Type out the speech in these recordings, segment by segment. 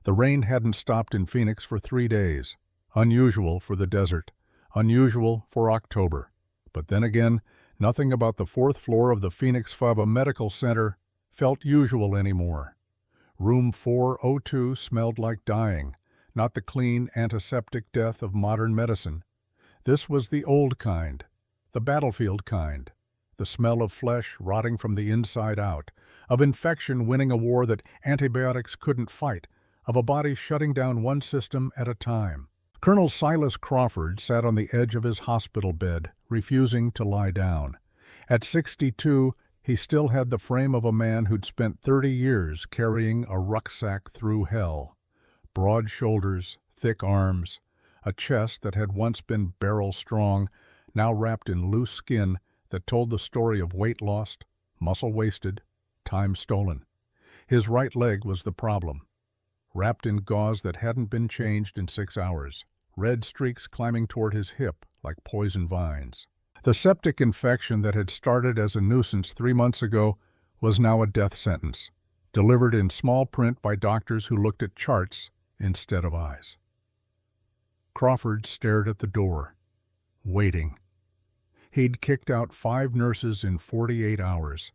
The rain hadn't stopped in Phoenix for 3 days. Unusual for the desert. Unusual for October. But then again, nothing about the 4th floor of the Phoenix Fava Medical Center felt usual anymore. Room 402 smelled like dying, not the clean, antiseptic death of modern medicine. This was the old kind, the battlefield kind, the smell of flesh rotting from the inside out, of infection winning a war that antibiotics couldn't fight, of a body shutting down one system at a time. Colonel Silas Crawford sat on the edge of his hospital bed, refusing to lie down. At 62, he still had the frame of a man who'd spent 30 years carrying a rucksack through hell. Broad shoulders, thick arms, a chest that had once been barrel-strong, now wrapped in loose skin that told the story of weight lost, muscle wasted, time stolen. His right leg was the problem. Wrapped in gauze that hadn't been changed in 6 hours, red streaks climbing toward his hip like poison vines. The septic infection that had started as a nuisance 3 months ago was now a death sentence, delivered in small print by doctors who looked at charts instead of eyes. Crawford stared at the door, waiting. He'd kicked out 5 nurses in 48 hours.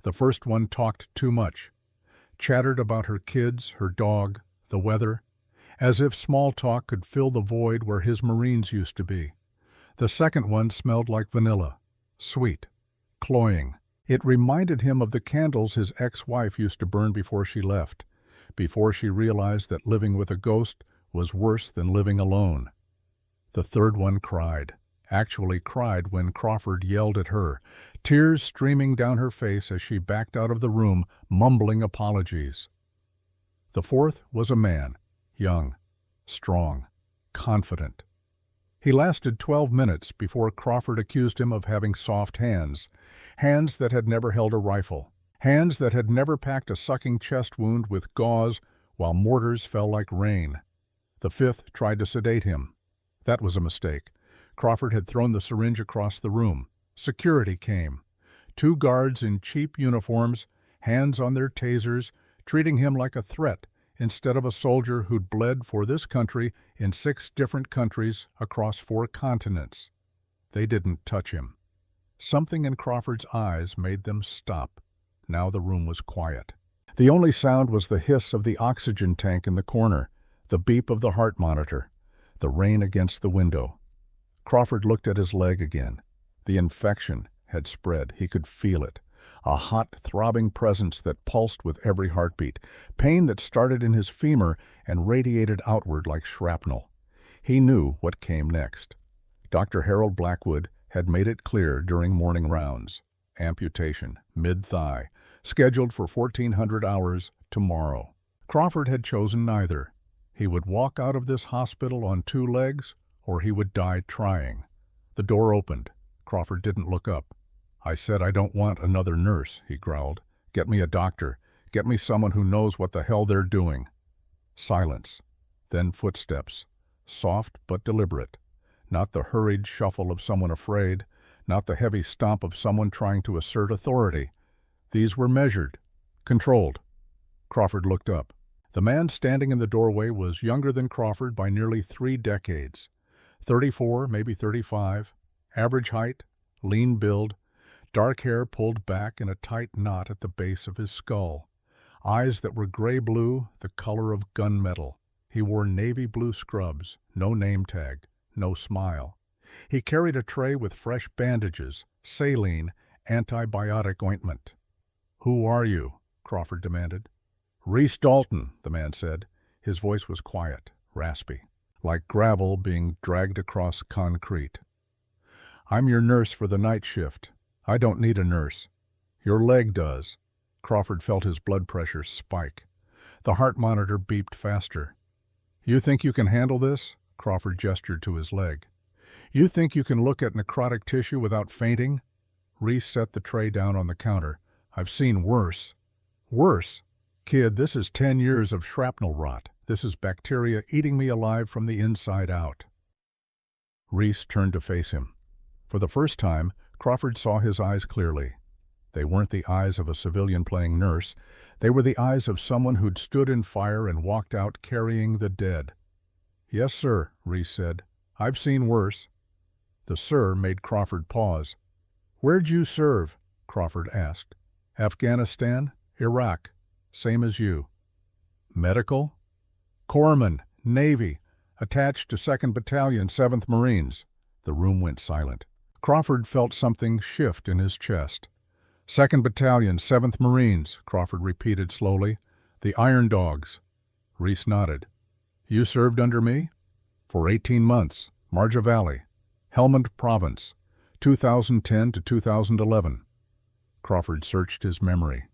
The first one talked too much, chattered about her kids, her dog, the weather, as if small talk could fill the void where his Marines used to be. The second one smelled like vanilla, sweet, cloying. It reminded him of the candles his ex-wife used to burn before she left, before she realized that living with a ghost was worse than living alone. The third one cried, actually cried when Crawford yelled at her, tears streaming down her face as she backed out of the room, mumbling apologies. The fourth was a man, young, strong, confident. He lasted 12 minutes before Crawford accused him of having soft hands, hands that had never held a rifle, hands that had never packed a sucking chest wound with gauze while mortars fell like rain. The fifth tried to sedate him. That was a mistake. Crawford had thrown the syringe across the room. Security came. 2 guards in cheap uniforms, hands on their tasers, treating him like a threat instead of a soldier who'd bled for this country in 6 different countries across 4 continents. They didn't touch him. Something in Crawford's eyes made them stop. Now the room was quiet. The only sound was the hiss of the oxygen tank in the corner, the beep of the heart monitor, the rain against the window. Crawford looked at his leg again. The infection had spread. He could feel it. A hot, throbbing presence that pulsed with every heartbeat, pain that started in his femur and radiated outward like shrapnel. He knew what came next. Dr. Harold Blackwood had made it clear during morning rounds. Amputation, mid-thigh, scheduled for 1400 hours tomorrow. Crawford had chosen neither. He would walk out of this hospital on 2 legs, or he would die trying. The door opened. Crawford didn't look up. "I said I don't want another nurse," he growled. "Get me a doctor. Get me someone who knows what the hell they're doing." Silence. Then footsteps. Soft but deliberate. Not the hurried shuffle of someone afraid, not the heavy stomp of someone trying to assert authority. These were measured, controlled. Crawford looked up. The man standing in the doorway was younger than Crawford by nearly 3 decades. 34, maybe 35, average height, lean build, dark hair pulled back in a tight knot at the base of his skull. Eyes that were gray-blue, the color of gunmetal. He wore navy blue scrubs, no name tag, no smile. He carried a tray with fresh bandages, saline, antibiotic ointment. "Who are you?" Crawford demanded. "Reese Dalton," the man said. His voice was quiet, raspy, like gravel being dragged across concrete. "I'm your nurse for the night shift. I don't need a nurse. Your leg does." Crawford felt his blood pressure spike. The heart monitor beeped faster. "You think you can handle this?" Crawford gestured to his leg. "You think you can look at necrotic tissue without fainting?" Reese set the tray down on the counter. "I've seen worse." "Worse? Kid, this is 10 years of shrapnel rot. This is bacteria eating me alive from the inside out." Reese turned to face him. For the first time, Crawford saw his eyes clearly. They weren't the eyes of a civilian playing nurse. They were the eyes of someone who'd stood in fire and walked out carrying the dead. "Yes, sir," Reese said. "I've seen worse." The "sir" made Crawford pause. "Where'd you serve?" Crawford asked. "Afghanistan, Iraq, same as you." "Medical?" "Corpsman, Navy, attached to 2nd Battalion, 7th Marines." The room went silent. Crawford felt something shift in his chest. "2nd Battalion, 7th Marines," Crawford repeated slowly. "The Iron Dogs." Reese nodded. "You served under me?" "For 18 months, Marja Valley, Helmand Province, 2010 to 2011. Crawford searched his memory.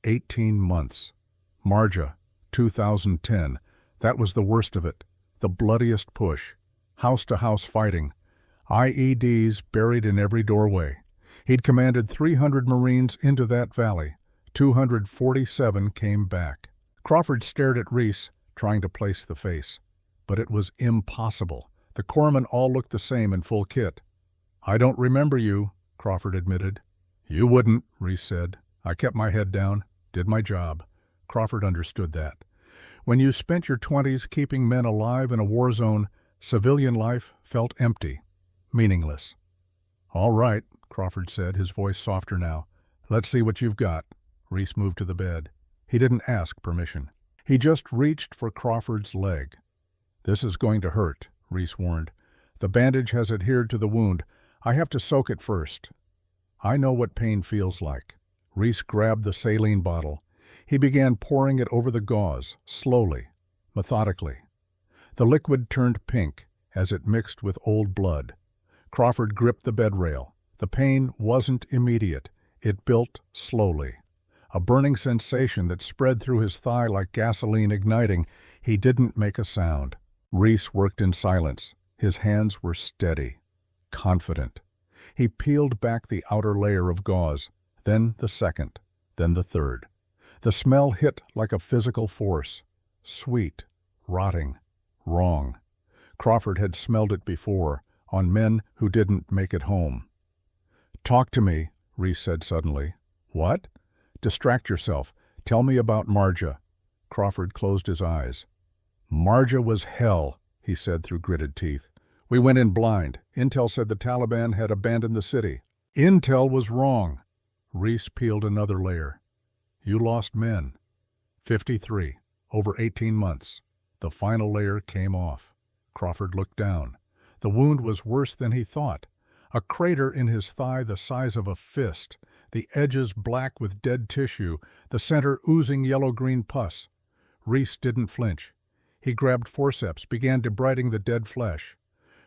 18 months. Marja, 2010. That was the worst of it. The bloodiest push. House-to-house fighting. IEDs buried in every doorway. He'd commanded 300 Marines into that valley. 247 came back. Crawford stared at Reese, trying to place the face. But it was impossible. The corpsmen all looked the same in full kit. "I don't remember you," Crawford admitted. "You wouldn't," Reese said. "I kept my head down, did my job." Crawford understood that. When you spent your 20s keeping men alive in a war zone, civilian life felt empty, meaningless. "All right," Crawford said, his voice softer now. "Let's see what you've got." Reese moved to the bed. He didn't ask permission. He just reached for Crawford's leg. "This is going to hurt," Reese warned. "The bandage has adhered to the wound. I have to soak it first." "I know what pain feels like." Reese grabbed the saline bottle. He began pouring it over the gauze, slowly, methodically. The liquid turned pink as it mixed with old blood. Crawford gripped the bed rail. The pain wasn't immediate. It built slowly. A burning sensation that spread through his thigh like gasoline igniting. He didn't make a sound. Reese worked in silence. His hands were steady, confident. He peeled back the outer layer of gauze, then the second, then the third. The smell hit like a physical force. Sweet, rotting, wrong. Crawford had smelled it before, on men who didn't make it home. "Talk to me," Reese said suddenly. "What?" "Distract yourself. Tell me about Marja." Crawford closed his eyes. "Marja was hell," he said through gritted teeth. "We went in blind. Intel said the Taliban had abandoned the city. Intel was wrong." Reese peeled another layer. "You lost men." 53, over 18 months. The final layer came off. Crawford looked down. The wound was worse than he thought. A crater in his thigh the size of a fist, the edges black with dead tissue, the center oozing yellow-green pus. Reese didn't flinch. He grabbed forceps, began debriding the dead flesh.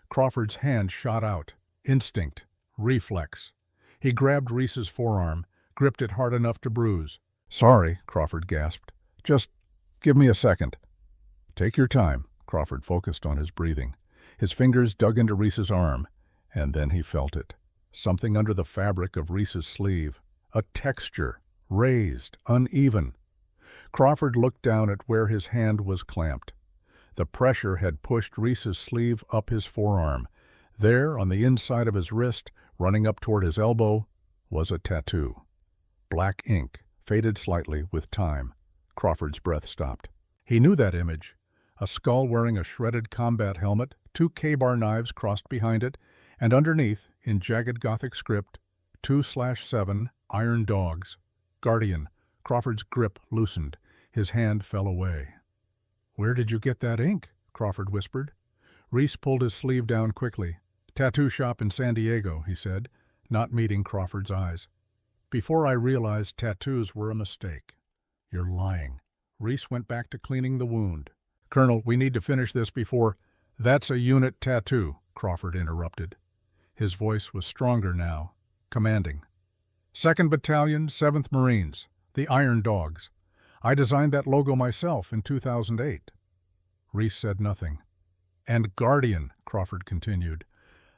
Crawford's hand shot out. Instinct. Reflex. He grabbed Reese's forearm, gripped it hard enough to bruise. "Sorry," Crawford gasped. "Just give me a second." "Take your time." Crawford focused on his breathing. His fingers dug into Reese's arm, and then he felt it. Something under the fabric of Reese's sleeve. A texture. Raised. Uneven. Crawford looked down at where his hand was clamped. The pressure had pushed Reese's sleeve up his forearm. There, on the inside of his wrist, running up toward his elbow, was a tattoo. Black ink, faded slightly with time. Crawford's breath stopped. He knew that image. A skull wearing a shredded combat helmet, 2 K-bar knives crossed behind it, and underneath, in jagged Gothic script, 2/7 Iron Dogs. Guardian. Crawford's grip loosened. His hand fell away. "Where did you get that ink?" Crawford whispered. Reese pulled his sleeve down quickly. "Tattoo shop in San Diego," he said, not meeting Crawford's eyes. "Before I realized tattoos were a mistake." "You're lying." Reese went back to cleaning the wound. "Colonel, we need to finish this before—" "That's a unit tattoo," Crawford interrupted. His voice was stronger now, commanding. 2nd Battalion, 7th Marines, the Iron Dogs. I designed that logo myself in 2008. Reese said nothing. "And Guardian," Crawford continued.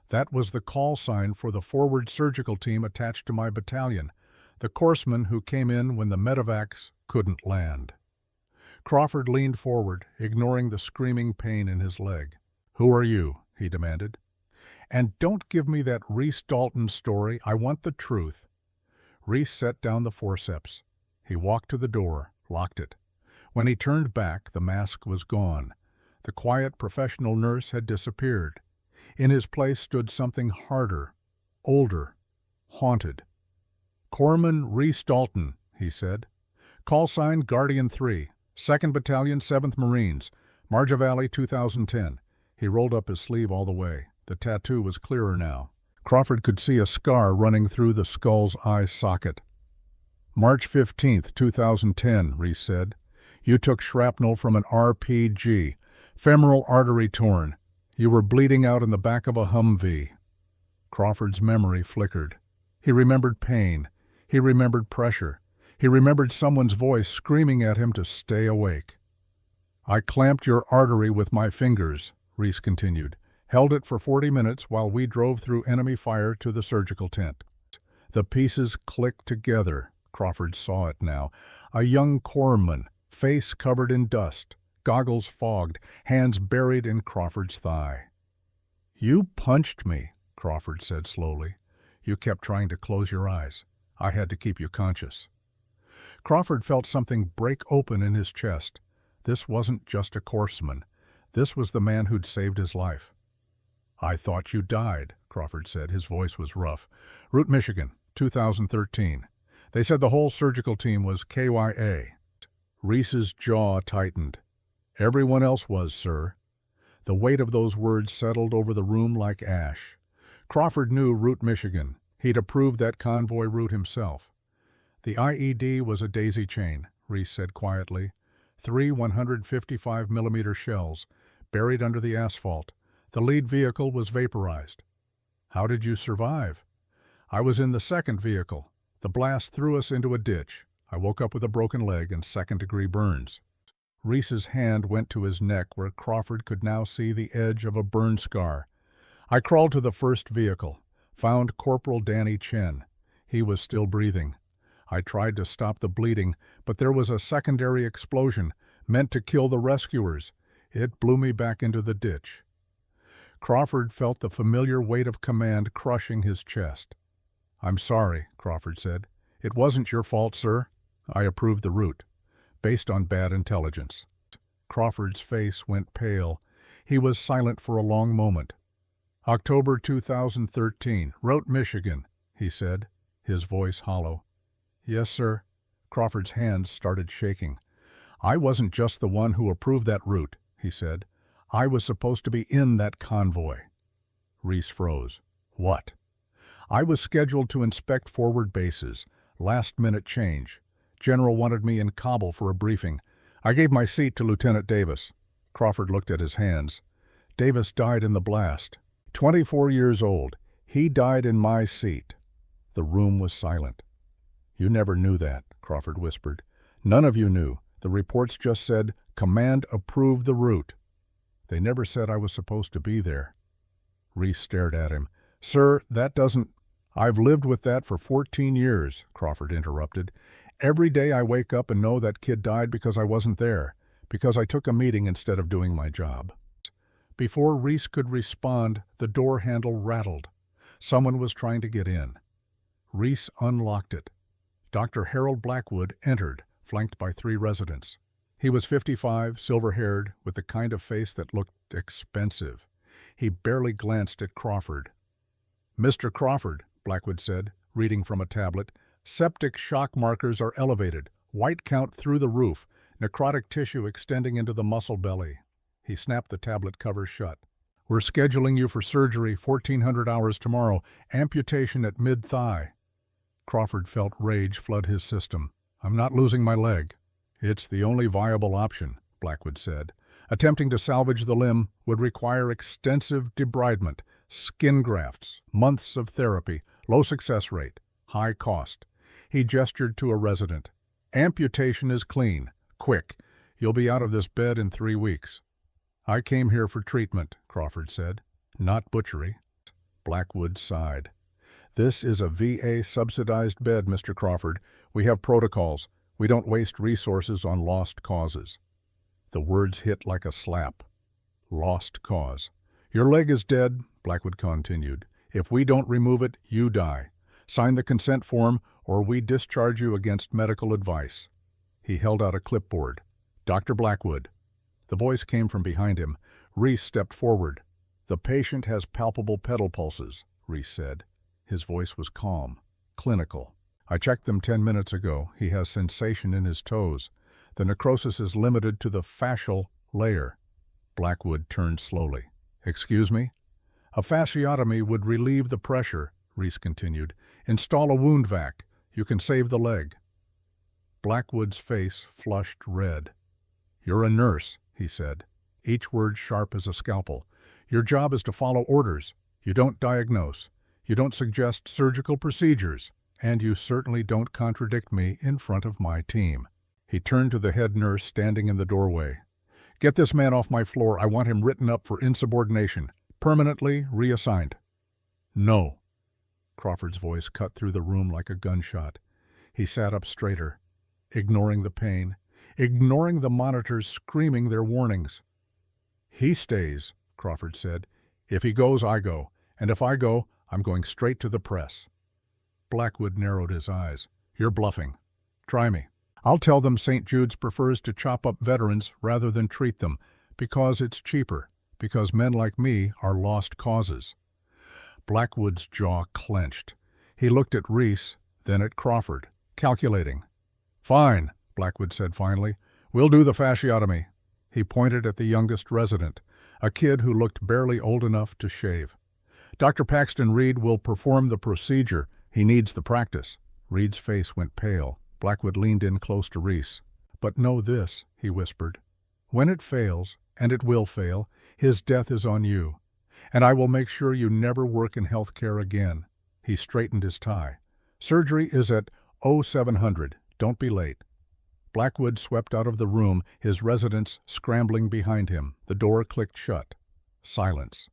"That was the call sign for the forward surgical team attached to my battalion, the corpsmen who came in when the medevacs couldn't land." Crawford leaned forward, ignoring the screaming pain in his leg. "Who are you?" he demanded. "And don't give me that Reese Dalton story. I want the truth." Reese set down the forceps. He walked to the door, locked it. When he turned back, the mask was gone. The quiet professional nurse had disappeared. In his place stood something harder, older, haunted. "Corpsman Reese Dalton," he said. "Call sign Guardian 3, 2nd Battalion, 7th Marines, Marja Valley, 2010. He rolled up his sleeve all the way. The tattoo was clearer now. Crawford could see a scar running through the skull's eye socket. "March 15th, 2010, Reese said. "You took shrapnel from an RPG. Femoral artery torn. You were bleeding out in the back of a Humvee." Crawford's memory flickered. He remembered pain. He remembered pressure. He remembered someone's voice screaming at him to stay awake. "I clamped your artery with my fingers," Reese continued. "Held it for 40 minutes while we drove through enemy fire to the surgical tent." The pieces clicked together. Crawford saw it now. A young corpsman, face covered in dust, goggles fogged, hands buried in Crawford's thigh. "You punched me," Crawford said slowly. "You kept trying to close your eyes. I had to keep you conscious." Crawford felt something break open in his chest. This wasn't just a corpsman. This was the man who'd saved his life. "I thought you died," Crawford said. His voice was rough. "Route, Michigan, 2013. They said the whole surgical team was KYA." Reese's jaw tightened. "Everyone else was, sir." The weight of those words settled over the room like ash. Crawford knew Route, Michigan. He'd approved that convoy route himself. "The IED was a daisy chain," Reese said quietly. 3 155mm shells, buried under the asphalt. The lead vehicle was vaporized. "How did you survive?" "I was in the second vehicle. The blast threw us into a ditch. I woke up with a broken leg and second-degree burns." Reese's hand went to his neck where Crawford could now see the edge of a burn scar. "I crawled to the first vehicle, found Corporal Danny Chen. He was still breathing. I tried to stop the bleeding, but there was a secondary explosion, meant to kill the rescuers. It blew me back into the ditch." Crawford felt the familiar weight of command crushing his chest. "I'm sorry," Crawford said. "It wasn't your fault, sir. I approved the route, based on bad intelligence." Crawford's face went pale. He was silent for a long moment. "October 2013, Route, Michigan," he said, his voice hollow. "Yes, sir." Crawford's hands started shaking. "I wasn't just the one who approved that route," he said. "I was supposed to be in that convoy." Reese froze. "What?" "I was scheduled to inspect forward bases. Last-minute change. General wanted me in Kabul for a briefing. I gave my seat to Lieutenant Davis." Crawford looked at his hands. "Davis died in the blast. 24 years old. He died in my seat." The room was silent. "You never knew that," Crawford whispered. "None of you knew. The reports just said, 'Command approved the route.' They never said I was supposed to be there." Reese stared at him. "Sir, that doesn't—" "I've lived with that for 14 years, Crawford interrupted. "Every day I wake up and know that kid died because I wasn't there, because I took a meeting instead of doing my job." Before Reese could respond, the door handle rattled. Someone was trying to get in. Reese unlocked it. Dr. Harold Blackwood entered, flanked by 3 residents. He was 55, silver-haired, with the kind of face that looked expensive. He barely glanced at Crawford. "Mr. Crawford," Blackwood said, reading from a tablet, "septic shock markers are elevated, white count through the roof, necrotic tissue extending into the muscle belly." He snapped the tablet cover shut. "We're scheduling you for surgery 1400 hours tomorrow, amputation at mid-thigh." Crawford felt rage flood his system. "I'm not losing my leg." "It's the only viable option," Blackwood said. "Attempting to salvage the limb would require extensive debridement, skin grafts, months of therapy, low success rate, high cost." He gestured to a resident. "Amputation is clean. Quick. You'll be out of this bed in 3 weeks." "I came here for treatment," Crawford said. "Not butchery." Blackwood sighed. "This is a VA-subsidized bed, Mr. Crawford. We have protocols. We don't waste resources on lost causes." The words hit like a slap. Lost cause. "Your leg is dead," Blackwood continued. "If we don't remove it, you die. Sign the consent form, or we discharge you against medical advice." He held out a clipboard. "Dr. Blackwood." The voice came from behind him. Reese stepped forward. "The patient has palpable pedal pulses," Reese said. His voice was calm, clinical. "I checked them 10 minutes ago. He has sensation in his toes. The necrosis is limited to the fascial layer." Blackwood turned slowly. "Excuse me?" "A fasciotomy would relieve the pressure," Reese continued. "Install a wound vac. You can save the leg." Blackwood's face flushed red. "You're a nurse," he said, each word sharp as a scalpel. "Your job is to follow orders. You don't diagnose. You don't suggest surgical procedures. And you certainly don't contradict me in front of my team." He turned to the head nurse standing in the doorway. "Get this man off my floor. I want him written up for insubordination. Permanently reassigned." "No." Crawford's voice cut through the room like a gunshot. He sat up straighter, ignoring the pain, ignoring the monitors screaming their warnings. "He stays," Crawford said. "If he goes, I go. And if I go, I'm going straight to the press." Blackwood narrowed his eyes. "You're bluffing. Try me. I'll tell them St. Jude's prefers to chop up veterans rather than treat them, because it's cheaper, because men like me are lost causes." Blackwood's jaw clenched. He looked at Reese, then at Crawford, calculating. "Fine," Blackwood said finally. "We'll do the fasciotomy." He pointed at the youngest resident, a kid who looked barely old enough to shave. "Dr. Paxton Reed will perform the procedure. He needs the practice." Reed's face went pale. Blackwood leaned in close to Reese. "But know this," he whispered. "When it fails, and it will fail, his death is on you. And I will make sure you never work in health care again." He straightened his tie. "Surgery is at 0700. Don't be late." Blackwood swept out of the room, his residents scrambling behind him. The door clicked shut. Silence.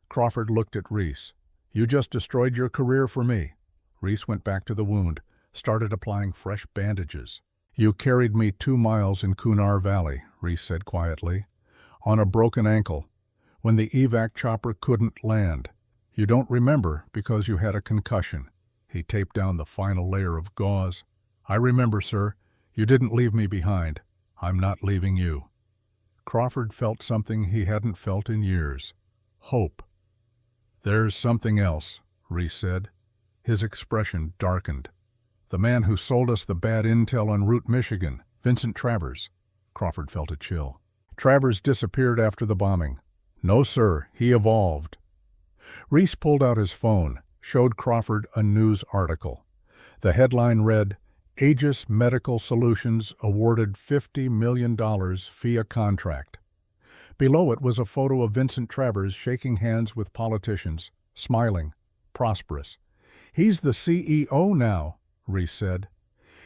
Crawford looked at Reese. "You just destroyed your career for me." Reese went back to the wound, started applying fresh bandages. "You carried me 2 miles in Kunar Valley," Reese said quietly, "on a broken ankle, when the evac chopper couldn't land. You don't remember because you had a concussion." He taped down the final layer of gauze. "I remember, sir. You didn't leave me behind. I'm not leaving you." Crawford felt something he hadn't felt in years. Hope. "There's something else," Reese said. His expression darkened. "The man who sold us the bad intel on Route Michigan, Vincent Travers." Crawford felt a chill. "Travers disappeared after the bombing." "No, sir. He evolved." Reese pulled out his phone, showed Crawford a news article. The headline read, "Aegis Medical Solutions awarded $50 million via contract." Below it was a photo of Vincent Travers shaking hands with politicians, smiling, prosperous. "He's the CEO now," Reese said.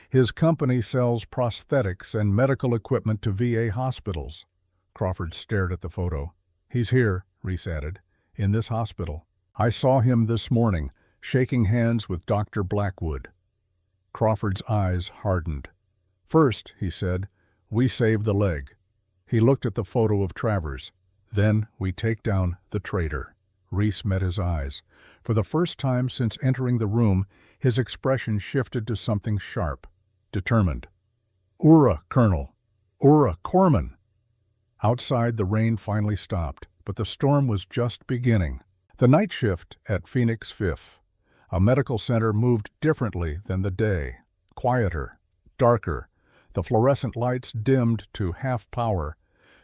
"His company sells prosthetics and medical equipment to VA hospitals." Crawford stared at the photo. "He's here," Reese added, "in this hospital. I saw him this morning, shaking hands with Dr. Blackwood." Crawford's eyes hardened. "First," he said, "we save the leg." He looked at the photo of Travers. "Then we take down the traitor." Reese met his eyes. For the first time since entering the room, his expression shifted to something sharp, determined. "Ura, Colonel! Ura Corman!" Outside, the rain finally stopped, but the storm was just beginning. The night shift at Phoenix 5th, a medical center, moved differently than the day. Quieter, darker, the fluorescent lights dimmed to half power.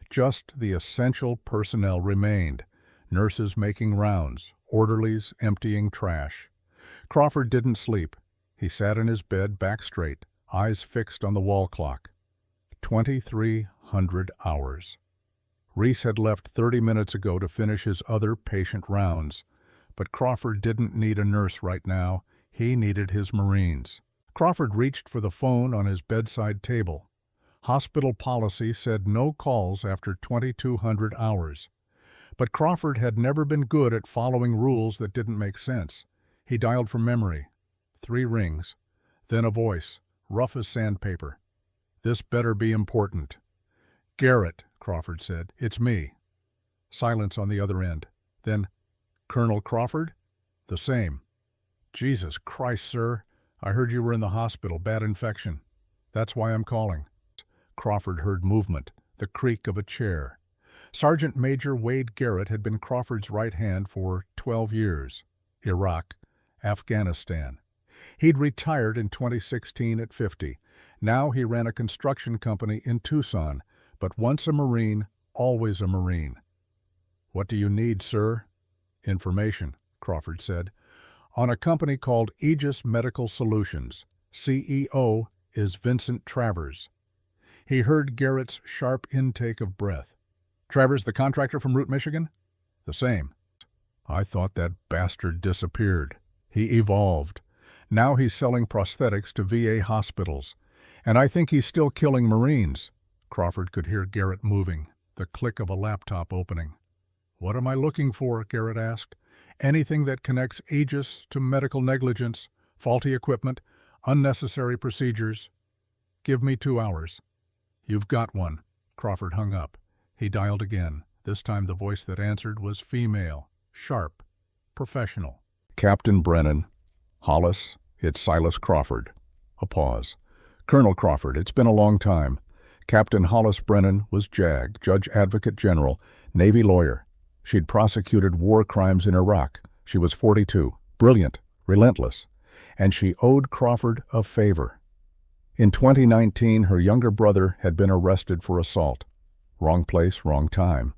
Just the essential personnel remained, nurses making rounds, orderlies emptying trash. Crawford didn't sleep. He sat in his bed, back straight, eyes fixed on the wall clock. 2,300 hours. Reese had left 30 minutes ago to finish his other patient rounds. But Crawford didn't need a nurse right now. He needed his Marines. Crawford reached for the phone on his bedside table. Hospital policy said no calls after 2,200 hours. But Crawford had never been good at following rules that didn't make sense. He dialed from memory. 3 rings. Then a voice, rough as sandpaper. "This better be important." "Garrett," Crawford said. "It's me." Silence on the other end. Then, "Colonel Crawford?" "The same." "Jesus Christ, sir. I heard you were in the hospital, bad infection. That's why I'm calling. Crawford heard movement, the creak of a chair. Sergeant Major Wade Garrett had been Crawford's right hand for 12 years. Iraq, Afghanistan. He'd retired in 2016 at 50. Now he ran a construction company in Tucson, but once a Marine, always a Marine. What do you need, sir? Information, Crawford said, on a company called Aegis Medical Solutions. CEO is Vincent Travers. He heard Garrett's sharp intake of breath. Travers, the contractor from Root, Michigan? The same. I thought that bastard disappeared. He evolved. Now he's selling prosthetics to VA hospitals. And I think he's still killing Marines. Crawford could hear Garrett moving, the click of a laptop opening. What am I looking for? Garrett asked. Anything that connects Aegis to medical negligence, faulty equipment, unnecessary procedures. Give me 2 hours. You've got one. Crawford hung up. He dialed again. This time the voice that answered was female, sharp, professional. Captain Brennan. Hollis, it's Silas Crawford. A pause. Colonel Crawford, it's been a long time. Captain Hollis Brennan was JAG, Judge Advocate General, Navy lawyer. She'd prosecuted war crimes in Iraq. She was 42, brilliant, relentless, and she owed Crawford a favor. In 2019, her younger brother had been arrested for assault. Wrong place, wrong time.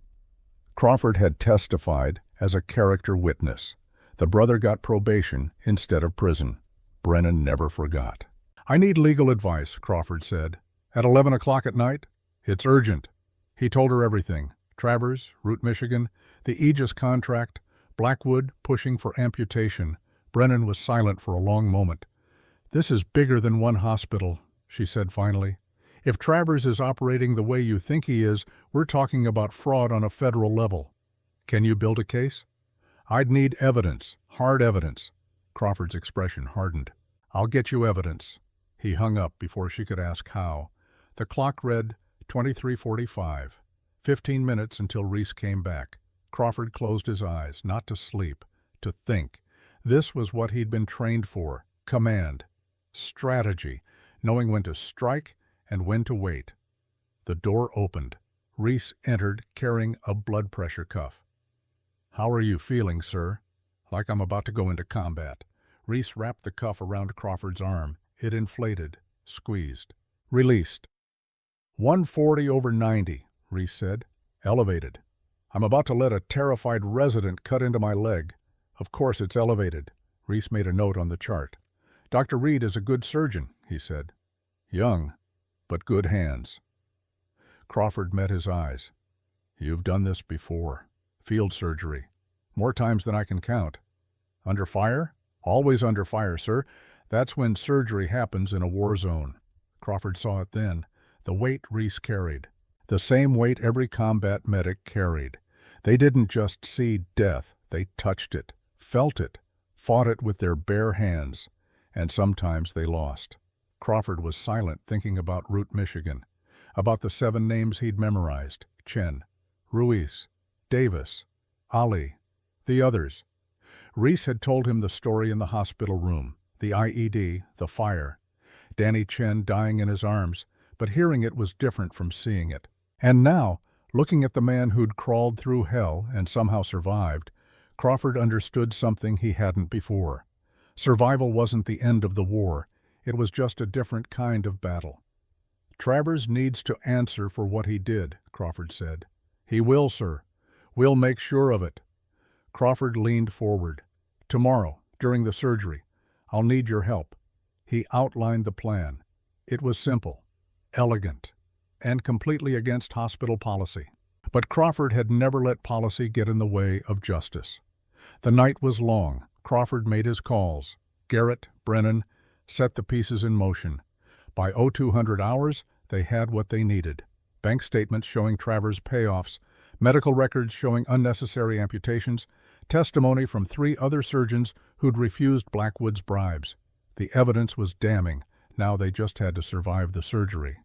Crawford had testified as a character witness. The brother got probation instead of prison. Brennan never forgot. I need legal advice, Crawford said. At 11 o'clock at night? It's urgent. He told her everything. Travers, Root, Michigan, the Aegis contract, Blackwood pushing for amputation. Brennan was silent for a long moment. This is bigger than one hospital, she said finally. If Travers is operating the way you think he is, we're talking about fraud on a federal level. Can you build a case? I'd need evidence, hard evidence. Crawford's expression hardened. I'll get you evidence. He hung up before she could ask how. The clock read 23:45. 15 minutes until Reese came back. Crawford closed his eyes, not to sleep, to think. This was what he'd been trained for. Command. Strategy. Knowing when to strike and when to wait. The door opened. Reese entered carrying a blood pressure cuff. How are you feeling, sir? Like I'm about to go into combat. Reese wrapped the cuff around Crawford's arm. It inflated, squeezed, released. 140/90, Reese said. Elevated. I'm about to let a terrified resident cut into my leg. Of course it's elevated. Reese made a note on the chart. Dr. Reed is a good surgeon, he said. Young, but good hands. Crawford met his eyes. You've done this before. Field surgery. More times than I can count. Under fire? Always under fire, sir. That's when surgery happens in a war zone. Crawford saw it then. The weight Reese carried. The same weight every combat medic carried. They didn't just see death. They touched it, felt it, fought it with their bare hands. And sometimes they lost. Crawford was silent, thinking about Root, Michigan. About the 7 names he'd memorized. Chen, Ruiz, Davis, Ali, the others. Reese had told him the story in the hospital room. The IED, the fire. Danny Chen dying in his arms, but hearing it was different from seeing it. And now, looking at the man who'd crawled through hell and somehow survived, Crawford understood something he hadn't before. Survival wasn't the end of the war. It was just a different kind of battle. Travers needs to answer for what he did, Crawford said. He will, sir. We'll make sure of it. Crawford leaned forward. Tomorrow, during the surgery, I'll need your help. He outlined the plan. It was simple, elegant, and completely against hospital policy. But Crawford had never let policy get in the way of justice. The night was long. Crawford made his calls. Garrett, Brennan, set the pieces in motion. By 0200 hours, they had what they needed. Bank statements showing Travers' payoffs, medical records showing unnecessary amputations, testimony from 3 other surgeons who'd refused Blackwood's bribes. The evidence was damning. Now they just had to survive the surgery.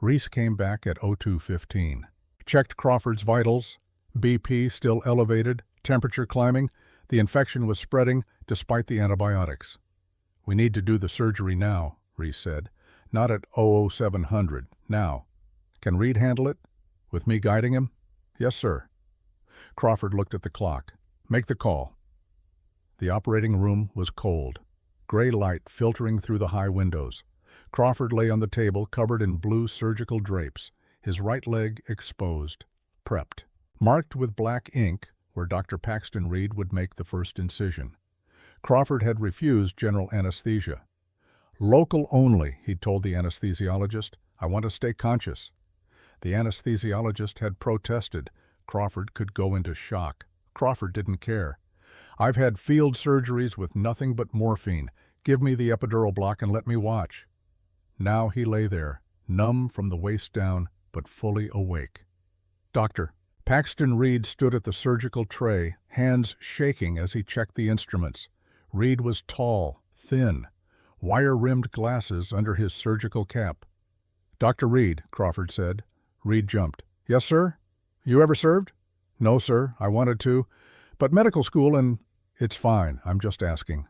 Reese came back at 02:15. Checked Crawford's vitals. BP still elevated, temperature climbing. The infection was spreading despite the antibiotics. We need to do the surgery now, Reese said. Not at 00700, now. Can Reed handle it? With me guiding him? Yes, sir. Crawford looked at the clock. Make the call. The operating room was cold. Gray light filtering through the high windows. Crawford lay on the table covered in blue surgical drapes, his right leg exposed, prepped. Marked with black ink where Dr. Paxton Reed would make the first incision. Crawford had refused general anesthesia. Local only, he'd told the anesthesiologist. I want to stay conscious. The anesthesiologist had protested. Crawford could go into shock. Crawford didn't care. I've had field surgeries with nothing but morphine. Give me the epidural block and let me watch. Now he lay there, numb from the waist down, but fully awake. Doctor. Paxton Reed stood at the surgical tray, hands shaking as he checked the instruments. Reed was tall, thin, wire-rimmed glasses under his surgical cap. Dr. Reed, Crawford said. Reed jumped. Yes, sir? You ever served? No, sir. I wanted to. But medical school and... It's fine. I'm just asking.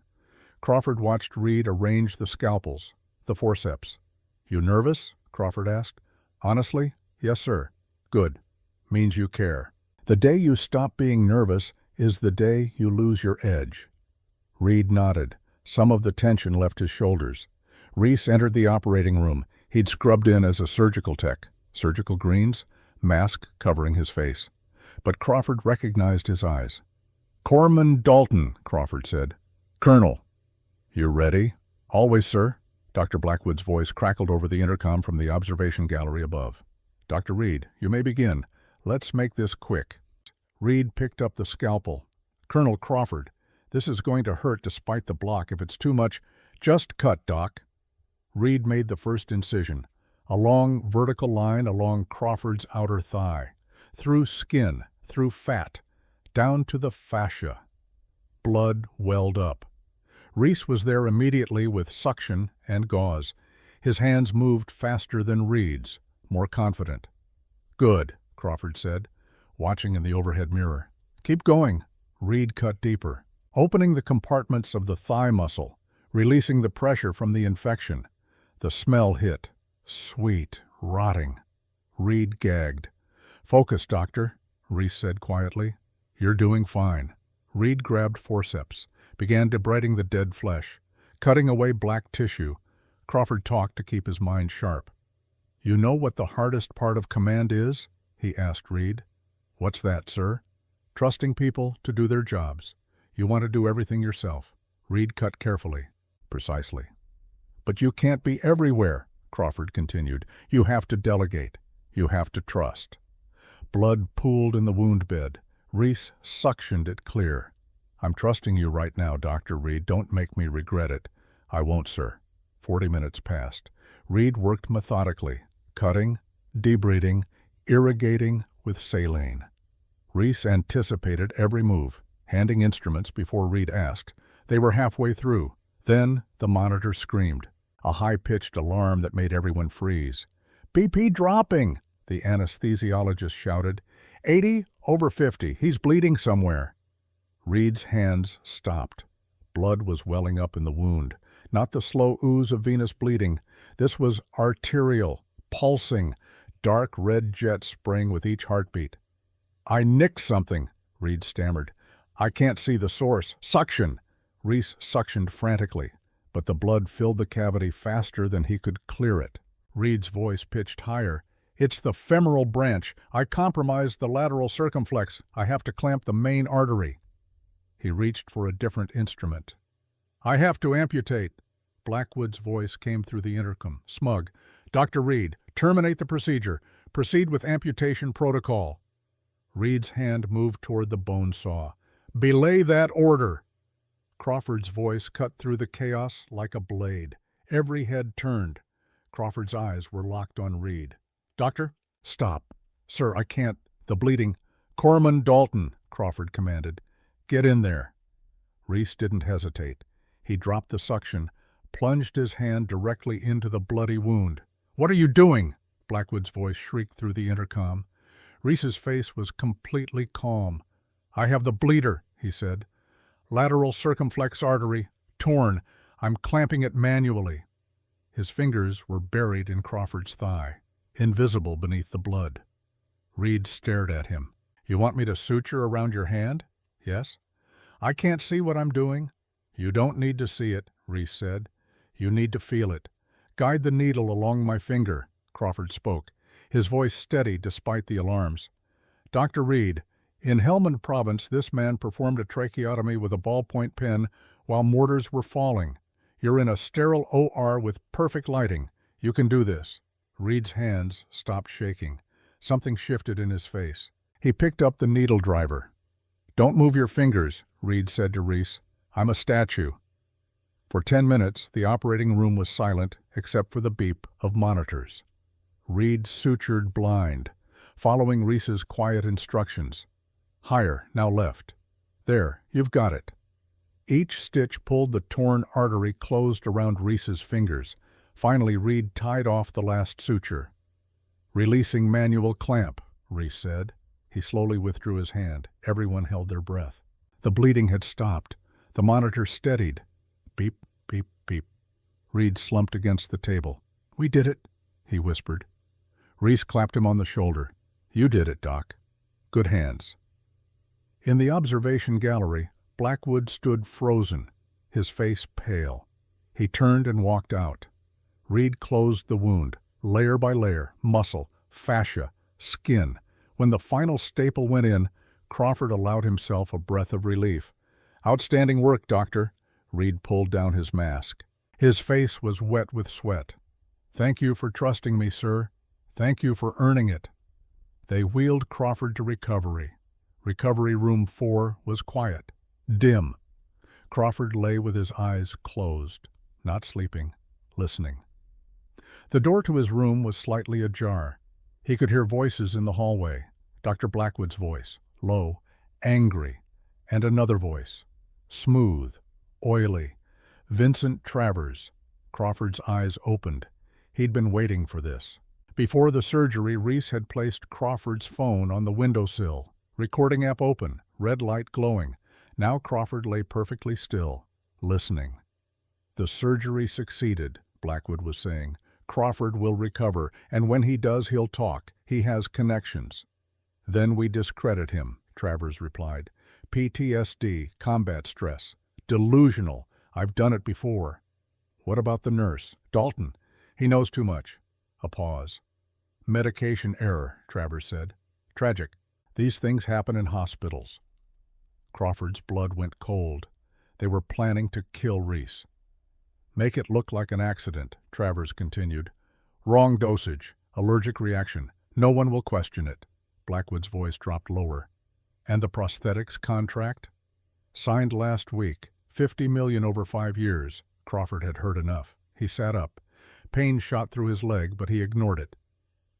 Crawford watched Reed arrange the scalpels, the forceps. You nervous? Crawford asked. Honestly? Yes, sir. Good. Means you care. The day you stop being nervous is the day you lose your edge. Reed nodded. Some of the tension left his shoulders. Reese entered the operating room. He'd scrubbed in as a surgical tech. Surgical greens, mask covering his face. But Crawford recognized his eyes. Corman Dalton, Crawford said. Colonel. You ready? Always, sir. Dr. Blackwood's voice crackled over the intercom from the observation gallery above. Dr. Reed, you may begin. Let's make this quick. Reed picked up the scalpel. Colonel Crawford, this is going to hurt despite the block. If it's too much, just cut, Doc. Reed made the first incision, a long vertical line along Crawford's outer thigh, through skin, through fat, down to the fascia. Blood welled up. Reese was there immediately with suction and gauze. His hands moved faster than Reed's, more confident. Good, Crawford said, watching in the overhead mirror. Keep going. Reed cut deeper, opening the compartments of the thigh muscle, releasing the pressure from the infection. The smell hit. Sweet, rotting. Reed gagged. Focus, doctor, Reese said quietly. You're doing fine. Reed grabbed forceps, began debriding the dead flesh, cutting away black tissue. Crawford talked to keep his mind sharp. You know what the hardest part of command is? He asked Reed. What's that, sir? Trusting people to do their jobs. You want to do everything yourself. Reed cut carefully, precisely. But you can't be everywhere, Crawford continued. You have to delegate. You have to trust. Blood pooled in the wound bed. Reese suctioned it clear. I'm trusting you right now, Dr. Reed. Don't make me regret it. I won't, sir. 40 minutes passed. Reed worked methodically, cutting, debriding, irrigating with saline. Reese anticipated every move, handing instruments before Reed asked. They were halfway through. Then the monitor screamed, a high-pitched alarm that made everyone freeze. BP dropping, the anesthesiologist shouted. 80 over 50. He's bleeding somewhere. Reed's hands stopped. Blood was welling up in the wound. Not the slow ooze of venous bleeding. This was arterial, pulsing, dark red jet spraying with each heartbeat. I nicked something, Reed stammered. I can't see the source. Suction. Reese suctioned frantically, but the blood filled the cavity faster than he could clear it. Reed's voice pitched higher. It's the femoral branch. I compromised the lateral circumflex. I have to clamp the main artery. He reached for a different instrument. I have to amputate. Blackwood's voice came through the intercom, smug. Dr. Reed, terminate the procedure. Proceed with amputation protocol. Reed's hand moved toward the bone saw. Belay that order. Crawford's voice cut through the chaos like a blade. Every head turned. Crawford's eyes were locked on Reed. Doctor? Stop. Sir, I can't. The bleeding. Corman Dalton, Crawford commanded. Get in there. Reese didn't hesitate. He dropped the suction, plunged his hand directly into the bloody wound. What are you doing? Blackwood's voice shrieked through the intercom. Reese's face was completely calm. I have the bleeder, he said. Lateral circumflex artery, torn. I'm clamping it manually. His fingers were buried in Crawford's thigh, invisible beneath the blood. Reed stared at him. You want me to suture around your hand? Yes. I can't see what I'm doing. You don't need to see it, Reese said. You need to feel it. Guide the needle along my finger, Crawford spoke, his voice steady despite the alarms. Dr. Reed, in Helmand Province, this man performed a tracheotomy with a ballpoint pen while mortars were falling. You're in a sterile OR with perfect lighting. You can do this. Reed's hands stopped shaking. Something shifted in his face. He picked up the needle driver. Don't move your fingers, Reed said to Reese. I'm a statue. For 10 minutes, the operating room was silent except for the beep of monitors. Reed sutured blind, following Reese's quiet instructions. Higher, now left. There, you've got it. Each stitch pulled the torn artery closed around Reese's fingers. Finally, Reed tied off the last suture. Releasing manual clamp, Reese said. He slowly withdrew his hand. Everyone held their breath. The bleeding had stopped. The monitor steadied. Beep, beep, beep. Reed slumped against the table. We did it, he whispered. Reese clapped him on the shoulder. You did it, Doc. Good hands. In the observation gallery, Blackwood stood frozen, his face pale. He turned and walked out. Reed closed the wound, layer by layer, muscle, fascia, skin. When the final staple went in, Crawford allowed himself a breath of relief. Outstanding work, Doctor. Reed pulled down his mask. His face was wet with sweat. Thank you for trusting me, sir. Thank you for earning it. They wheeled Crawford to recovery. Recovery room 4 was quiet, dim. Crawford lay with his eyes closed, not sleeping, listening. The door to his room was slightly ajar. He could hear voices in the hallway. Dr. Blackwood's voice, low, angry, and another voice, smooth, oily. Vincent Travers. Crawford's eyes opened. He'd been waiting for this. Before the surgery, Reese had placed Crawford's phone on the windowsill. Recording app open, red light glowing. Now Crawford lay perfectly still, listening. The surgery succeeded, Blackwood was saying. Crawford will recover, and when he does, he'll talk. He has connections. Then we discredit him, Travers replied. PTSD, combat stress. Delusional. I've done it before. What about the nurse? Dalton. He knows too much. A pause. Medication error, Travers said. Tragic. These things happen in hospitals. Crawford's blood went cold. They were planning to kill Reese. Make it look like an accident, Travers continued. Wrong dosage. Allergic reaction. No one will question it. Blackwood's voice dropped lower. And the prosthetics contract? Signed last week. $50 million over 5 years. Crawford had heard enough. He sat up. Pain shot through his leg, but he ignored it.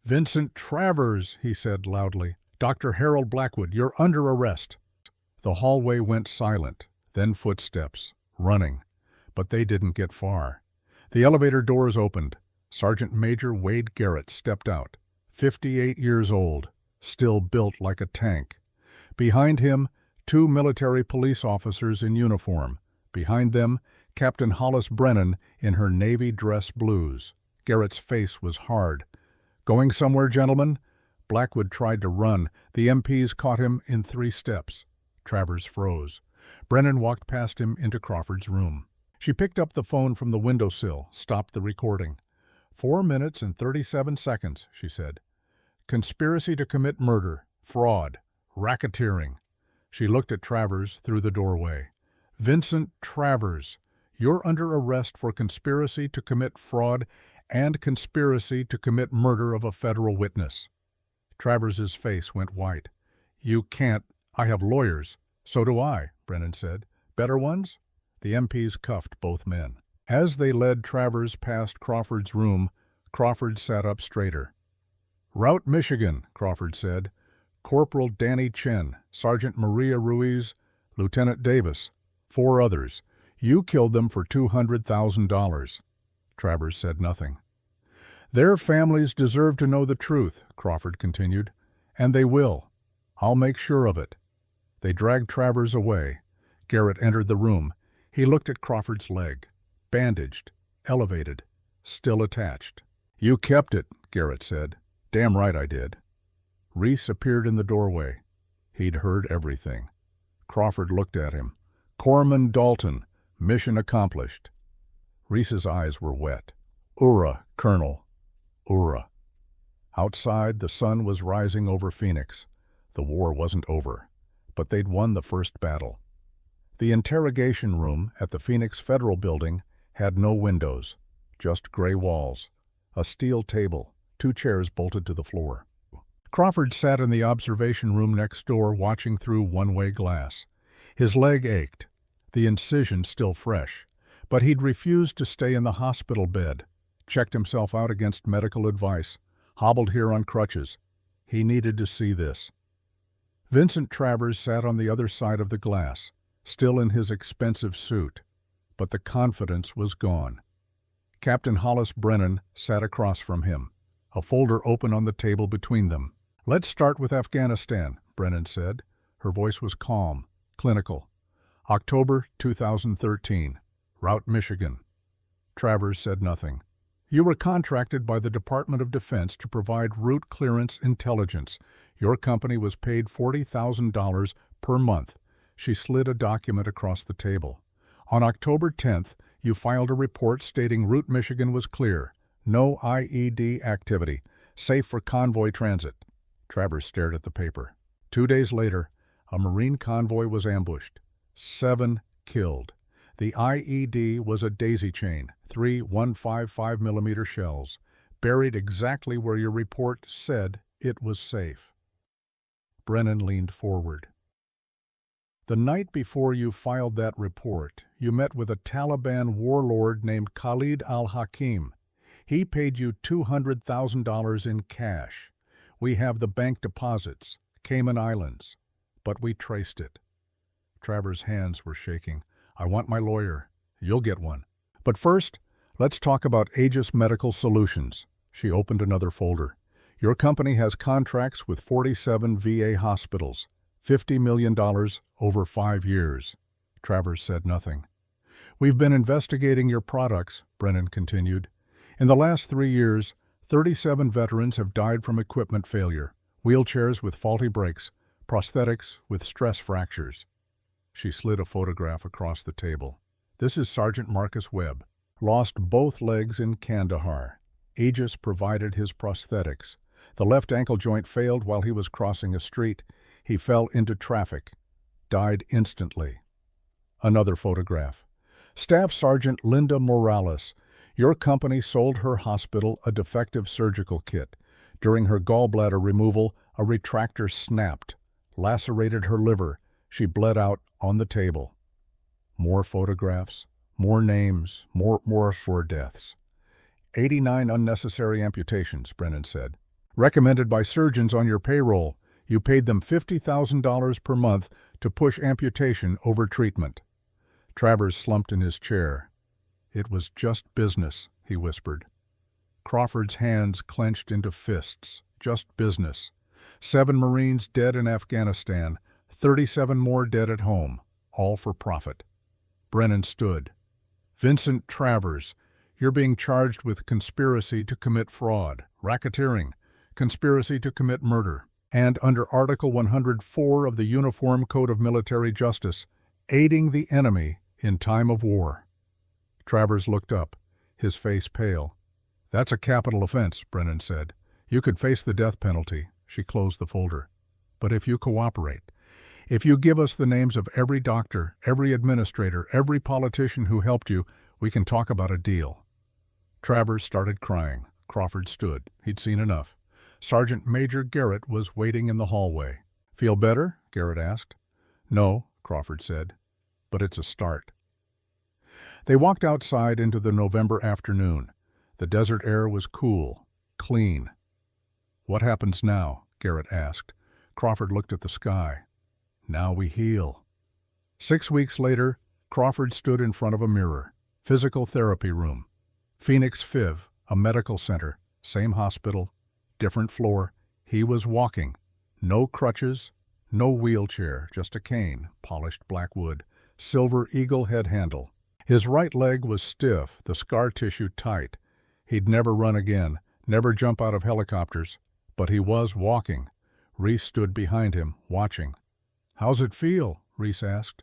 Vincent Travers, he said loudly. Dr. Harold Blackwood, you're under arrest. The hallway went silent, then footsteps, running. But they didn't get far. The elevator doors opened. Sergeant Major Wade Garrett stepped out. 58 years old, still built like a tank. Behind him, 2 military police officers in uniform. Behind them, Captain Hollis Brennan in her Navy dress blues. Garrett's face was hard. Going somewhere, gentlemen? Blackwood tried to run. The MPs caught him in 3 steps. Travers froze. Brennan walked past him into Crawford's room. She picked up the phone from the windowsill, stopped the recording. 4 minutes and 37 seconds, she said. Conspiracy to commit murder, fraud, racketeering. She looked at Travers through the doorway. Vincent Travers, you're under arrest for conspiracy to commit fraud and conspiracy to commit murder of a federal witness. Travers's face went white. You can't. I have lawyers. So do I, Brennan said. Better ones? The MPs cuffed both men. As they led Travers past Crawford's room, Crawford sat up straighter. Route Michigan, Crawford said. Corporal Danny Chen, Sergeant Maria Ruiz, Lieutenant Davis, 4 others. You killed them for $200,000. Travers said nothing. Their families deserve to know the truth, Crawford continued, and they will. I'll make sure of it. They dragged Travers away. Garrett entered the room. He looked at Crawford's leg. bandaged, elevated, still attached. "You kept it," Garrett said. "Damn right I did." Reese appeared in the doorway. He'd heard everything. Crawford looked at him. "Corman Dalton, mission accomplished." Reese's eyes were wet. "Ura, Colonel. Ura." Outside, the sun was rising over Phoenix. The war wasn't over, but they'd won the first battle. The interrogation room at the Phoenix Federal Building had no windows, just gray walls, a steel table, 2 chairs bolted to the floor. Crawford sat in the observation room next door watching through one-way glass. His leg ached, the incision still fresh, but he'd refused to stay in the hospital bed, checked himself out against medical advice, hobbled here on crutches. He needed to see this. Vincent Travers sat on the other side of the glass, still in his expensive suit, but the confidence was gone. Captain Hollis Brennan sat across from him, a folder open on the table between them. "Let's start with Afghanistan," Brennan said. Her voice was calm, clinical. "October 2013, Route Michigan." Travers said nothing. "You were contracted by the Department of Defense to provide route clearance intelligence. Your company was paid $40,000 per month." She slid a document across the table. "On October 10th, you filed a report stating Route Michigan was clear. No IED activity. Safe for convoy transit." Travers stared at the paper. 2 days later, a Marine convoy was ambushed. 7 killed. The IED was a daisy chain, 3 155mm shells, buried exactly where your report said it was safe. Brennan leaned forward. "The night before you filed that report, you met with a Taliban warlord named Khalid al-Hakim. He paid you $200,000 in cash. We have the bank deposits, Cayman Islands, but we traced it." Travers' hands were shaking. "I want my lawyer. You'll get one. But first, let's talk about Aegis Medical Solutions." She opened another folder. "Your company has contracts with 47 VA hospitals, $50 million over 5 years." Travers said nothing. "We've been investigating your products," Brennan continued. "In the last 3 years, 37 veterans have died from equipment failure, wheelchairs with faulty brakes, prosthetics with stress fractures." She slid a photograph across the table. "This is Sergeant Marcus Webb. Lost both legs in Kandahar. Aegis provided his prosthetics. The left ankle joint failed while he was crossing a street. He fell into traffic. Died instantly." Another photograph. "Staff Sergeant Linda Morales. Your company sold her hospital a defective surgical kit. During her gallbladder removal, a retractor snapped, lacerated her liver. She bled out on the table." More photographs, more names, more for deaths. 89 unnecessary amputations, Brennan said. "Recommended by surgeons on your payroll. You paid them $50,000 per month to push amputation over treatment." Travers slumped in his chair. "It was just business," he whispered. Crawford's hands clenched into fists. Just business. 7 Marines dead in Afghanistan, 37 more dead at home, all for profit. Brennan stood. "Vincent Travers, you're being charged with conspiracy to commit fraud, racketeering, conspiracy to commit murder, and under Article 104 of the Uniform Code of Military Justice, aiding the enemy in time of war." Travers looked up, his face pale. "That's a capital offense," Brennan said. "You could face the death penalty." She closed the folder. "But if you cooperate, if you give us the names of every doctor, every administrator, every politician who helped you, we can talk about a deal." Travers started crying. Crawford stood. He'd seen enough. Sergeant Major Garrett was waiting in the hallway. "Feel better?" Garrett asked. "No," Crawford said, "but it's a start." They walked outside into the November afternoon. The desert air was cool, clean. "What happens now?" Garrett asked. Crawford looked at the sky. "Now we heal." 6 weeks later, Crawford stood in front of a mirror. Physical therapy room. Phoenix FIV, a medical center. Same hospital, different floor. He was walking. No crutches, no wheelchair, just a cane, polished black wood, silver eagle head handle. His right leg was stiff, the scar tissue tight. He'd never run again, never jump out of helicopters, but he was walking. Reese stood behind him, watching. "How's it feel?" Reese asked.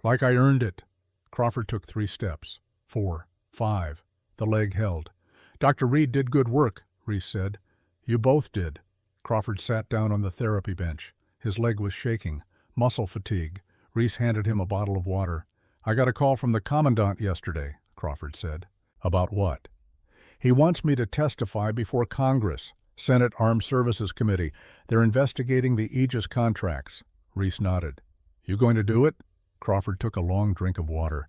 "Like I earned it." Crawford took 3 steps. 4, 5. The leg held. "Dr. Reed did good work," Reese said. "You both did." Crawford sat down on the therapy bench. His leg was shaking. Muscle fatigue. Reese handed him a bottle of water. "I got a call from the commandant yesterday," Crawford said. "About what?" "He wants me to testify before Congress. Senate Armed Services Committee. They're investigating the Aegis contracts." Reese nodded. "You going to do it?" Crawford took a long drink of water.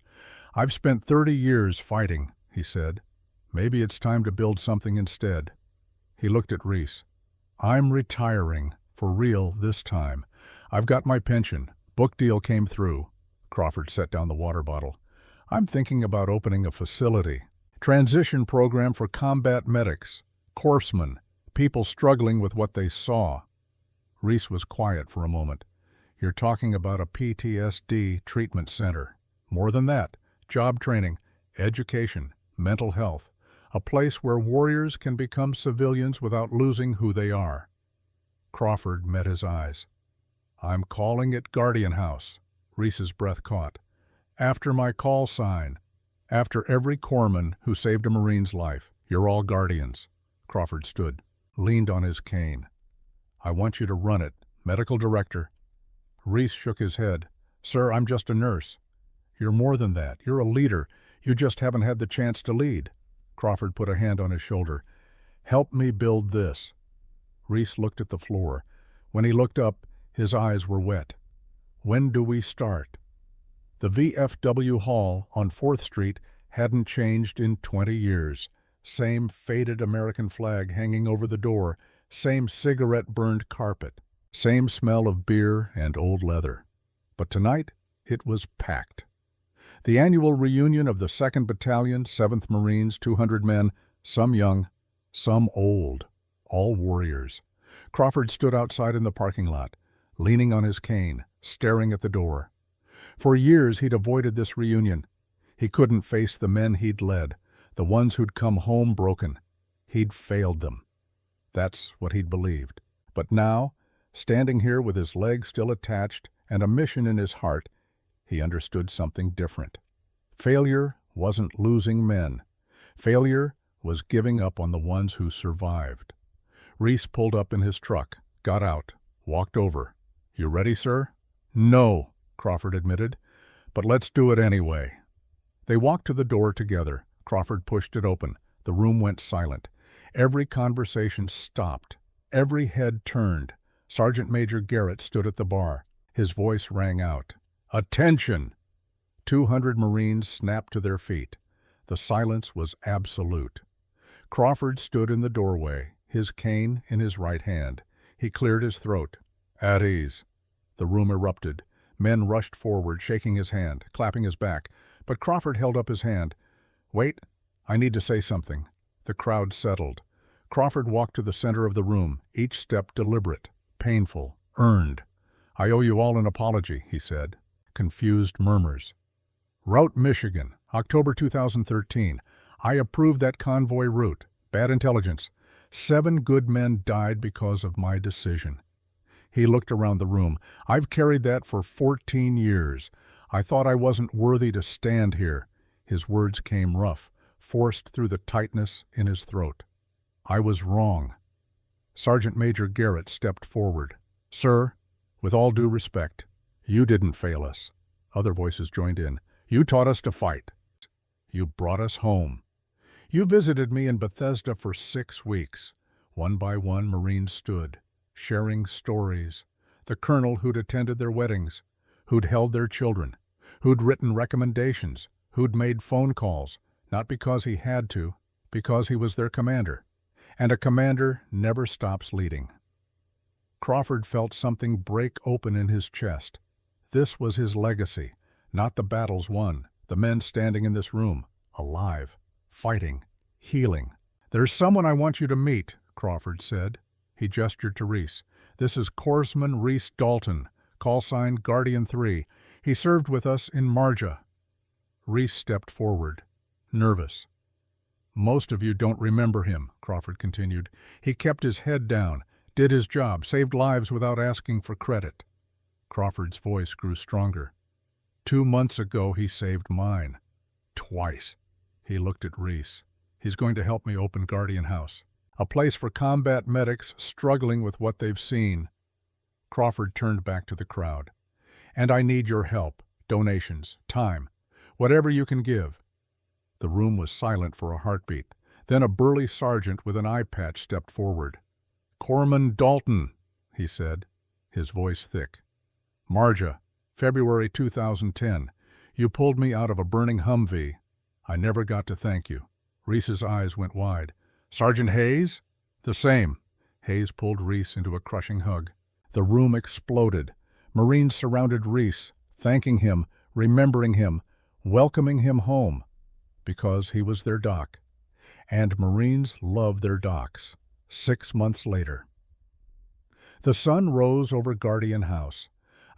"I've spent 30 years fighting," he said. "Maybe it's time to build something instead." He looked at Reese. "I'm retiring, for real this time. I've got my pension. Book deal came through." Crawford set down the water bottle. "I'm thinking about opening a facility. Transition program for combat medics, corpsmen, people struggling with what they saw." Reese was quiet for a moment. "You're talking about a PTSD treatment center. More than that, job training, education, mental health, a place where warriors can become civilians without losing who they are." Crawford met his eyes. "I'm calling it Guardian House." Reese's breath caught. "After my call sign. After every corpsman who saved a Marine's life. You're all guardians." Crawford stood, leaned on his cane. "I want you to run it, medical director." Reese shook his head. "Sir, I'm just a nurse." "You're more than that. You're a leader. You just haven't had the chance to lead." Crawford put a hand on his shoulder. "Help me build this." Reese looked at the floor. When he looked up, his eyes were wet. "When do we start?" The VFW Hall on 4th Street hadn't changed in 20 years. Same faded American flag hanging over the door, same cigarette-burned carpet, same smell of beer and old leather. But tonight, it was packed. The annual reunion of the 2nd Battalion, 7th Marines, 200 men, some young, some old, all warriors. Crawford stood outside in the parking lot, leaning on his cane, staring at the door. For years he'd avoided this reunion. He couldn't face the men he'd led, the ones who'd come home broken. He'd failed them. That's what he'd believed. But now, standing here with his legs still attached and a mission in his heart, he understood something different. Failure wasn't losing men. Failure was giving up on the ones who survived. Reese pulled up in his truck, got out, walked over. "You ready, sir?" "No," Crawford admitted, "but let's do it anyway." They walked to the door together. Crawford pushed it open. The room went silent. Every conversation stopped. Every head turned. Sergeant Major Garrett stood at the bar. His voice rang out. "Attention!" 200 Marines snapped to their feet. The silence was absolute. Crawford stood in the doorway, his cane in his right hand. He cleared his throat. "At ease." The room erupted. Men rushed forward, shaking his hand, clapping his back. But Crawford held up his hand. "Wait, I need to say something." The crowd settled. Crawford walked to the center of the room, each step deliberate, painful, earned. "I owe you all an apology," he said. Confused murmurs. "Route, Michigan, October 2013. I approved that convoy route. Bad intelligence. 7 good men died because of my decision." He looked around the room. "I've carried that for 14 years. I thought I wasn't worthy to stand here." His words came rough, forced through the tightness in his throat. "I was wrong." Sergeant Major Garrett stepped forward. "Sir, with all due respect, you didn't fail us." Other voices joined in. "You taught us to fight. You brought us home. You visited me in Bethesda for 6 weeks. One by one, Marines stood, sharing stories. The colonel who'd attended their weddings, who'd held their children, who'd written recommendations, who'd made phone calls, not because he had to, because he was their commander. And a commander never stops leading. Crawford felt something break open in his chest. This was his legacy, not the battles won, the men standing in this room, alive, fighting, healing. "There's someone I want you to meet," Crawford said. He gestured to Reese. "This is Corpsman Reese Dalton, call sign Guardian 3. He served with us in Marja." Reese stepped forward, nervous. "Most of you don't remember him," Crawford continued. "He kept his head down, did his job, saved lives without asking for credit." Crawford's voice grew stronger. "2 months ago he saved mine. Twice." He looked at Reese. "He's going to help me open Guardian House, a place for combat medics struggling with what they've seen." Crawford turned back to the crowd. "And I need your help, donations, time, whatever you can give." The room was silent for a heartbeat. Then a burly sergeant with an eye patch stepped forward. "Corman Dalton," he said, his voice thick. "Marja, February 2010. You pulled me out of a burning Humvee. I never got to thank you." Reese's eyes went wide. "Sergeant Hayes?" "The same." Hayes pulled Reese into a crushing hug. The room exploded. Marines surrounded Reese, thanking him, remembering him, welcoming him home, because he was their doc. And Marines love their docs. 6 months later. The sun rose over Guardian House,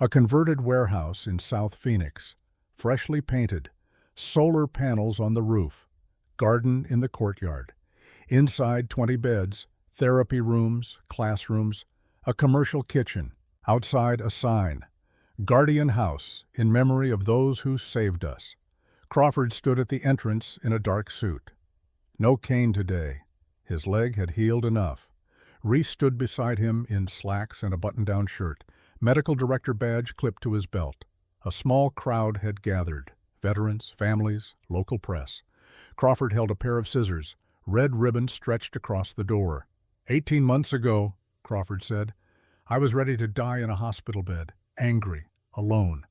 a converted warehouse in South Phoenix, freshly painted, solar panels on the roof, garden in the courtyard. Inside 20 beds, therapy rooms, classrooms, a commercial kitchen. Outside a sign, "Guardian House, in memory of those who saved us." Crawford stood at the entrance in a dark suit. No cane today. His leg had healed enough. Reese stood beside him in slacks and a button-down shirt, medical director badge clipped to his belt. A small crowd had gathered, veterans, families, local press. Crawford held a pair of scissors, red ribbon stretched across the door. 18 months ago, Crawford said, I was ready to die in a hospital bed, angry, alone.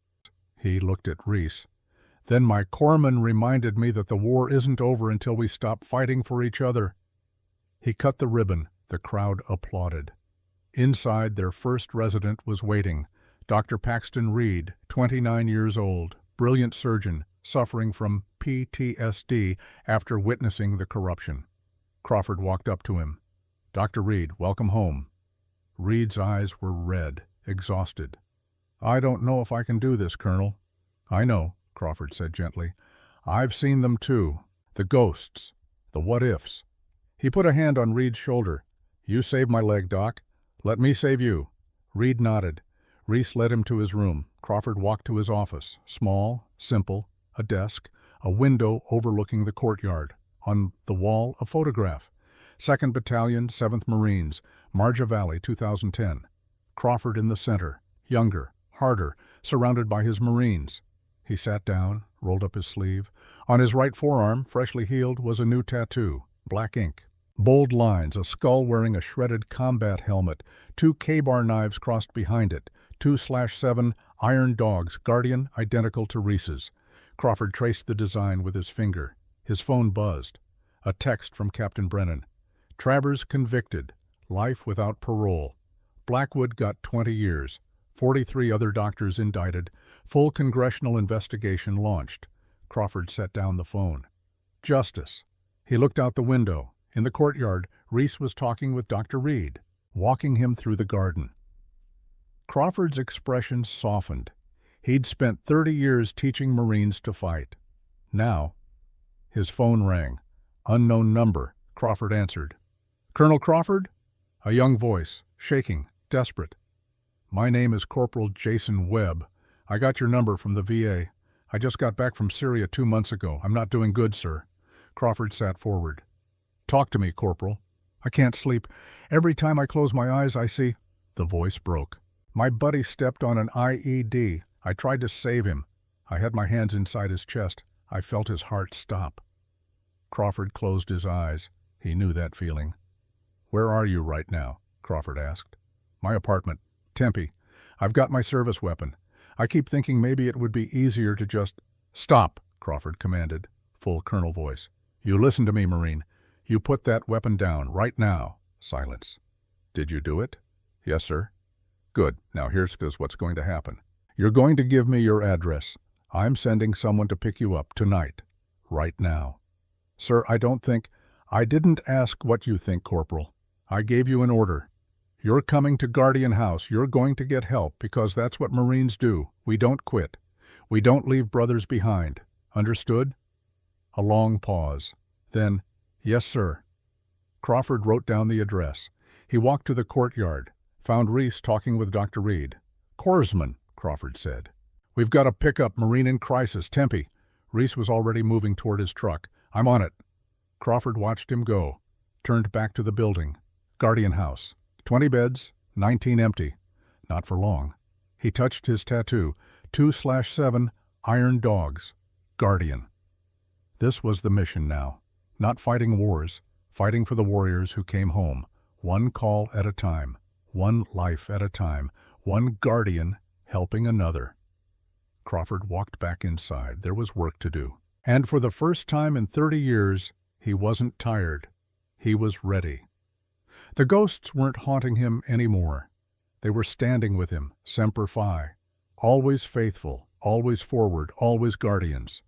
He looked at Reese. Then my corpsman reminded me that the war isn't over until we stop fighting for each other. He cut the ribbon. The crowd applauded. Inside, their first resident was waiting, Dr. Paxton Reed, 29 years old, brilliant surgeon, suffering from PTSD after witnessing the corruption. Crawford walked up to him. Dr. Reed, welcome home. Reed's eyes were red, exhausted. I don't know if I can do this, Colonel. I know, Crawford said gently. I've seen them too. The ghosts. The what-ifs. He put a hand on Reed's shoulder. You saved my leg, Doc. Let me save you. Reed nodded. Reese led him to his room. Crawford walked to his office. Small, simple, a desk, a window overlooking the courtyard. On the wall, a photograph. 2nd Battalion, 7th Marines, Marja Valley, 2010. Crawford in the center, younger, harder, surrounded by his Marines. He sat down, rolled up his sleeve. On his right forearm, freshly healed, was a new tattoo, black ink. Bold lines, a skull wearing a shredded combat helmet, 2 K-bar knives crossed behind it, 2/7 iron dogs, Guardian, identical to Reese's. Crawford traced the design with his finger. His phone buzzed. A text from Captain Brennan. Travers convicted. Life without parole. Blackwood got 20 years. 43 other doctors indicted. Full congressional investigation launched. Crawford set down the phone. Justice. He looked out the window. In the courtyard, Reese was talking with Dr. Reed, walking him through the garden. Crawford's expression softened. He'd spent 30 years teaching Marines to fight. Now, his phone rang. Unknown number. Crawford answered. Colonel Crawford? A young voice, shaking, desperate. My name is Corporal Jason Webb. I got your number from the VA. I just got back from Syria 2 months ago. I'm not doing good, sir. Crawford sat forward. Talk to me, Corporal. I can't sleep. Every time I close my eyes, I see... The voice broke. My buddy stepped on an IED. I tried to save him. I had my hands inside his chest. I felt his heart stop. Crawford closed his eyes. He knew that feeling. Where are you right now? Crawford asked. My apartment. Tempe. I've got my service weapon. I keep thinking maybe it would be easier to just... Stop, Crawford commanded, full colonel voice. You listen to me, Marine. You put that weapon down right now. Silence. Did you do it? Yes, sir. Good. Now here's what's going to happen. You're going to give me your address. I'm sending someone to pick you up tonight. Right now. Sir, I don't think... I didn't ask what you think, Corporal. I gave you an order. You're coming to Guardian House. You're going to get help because that's what Marines do. We don't quit. We don't leave brothers behind. Understood? A long pause. Then, yes, sir. Crawford wrote down the address. He walked to the courtyard, found Reese talking with Dr. Reed. Corpsman, Crawford said. We've got a pickup marine in crisis, Tempe. Reese was already moving toward his truck. I'm on it. Crawford watched him go, turned back to the building. Guardian House. 20 beds, 19 empty. Not for long. He touched his tattoo. 2/7 Iron Dogs. Guardian. This was the mission now. Not fighting wars, fighting for the warriors who came home. One call at a time. One life at a time. One guardian helping another. Crawford walked back inside. There was work to do. And for the first time in 30 years, he wasn't tired. He was ready. The ghosts weren't haunting him anymore. They were standing with him, Semper Fi. Always faithful, always forward, always guardians.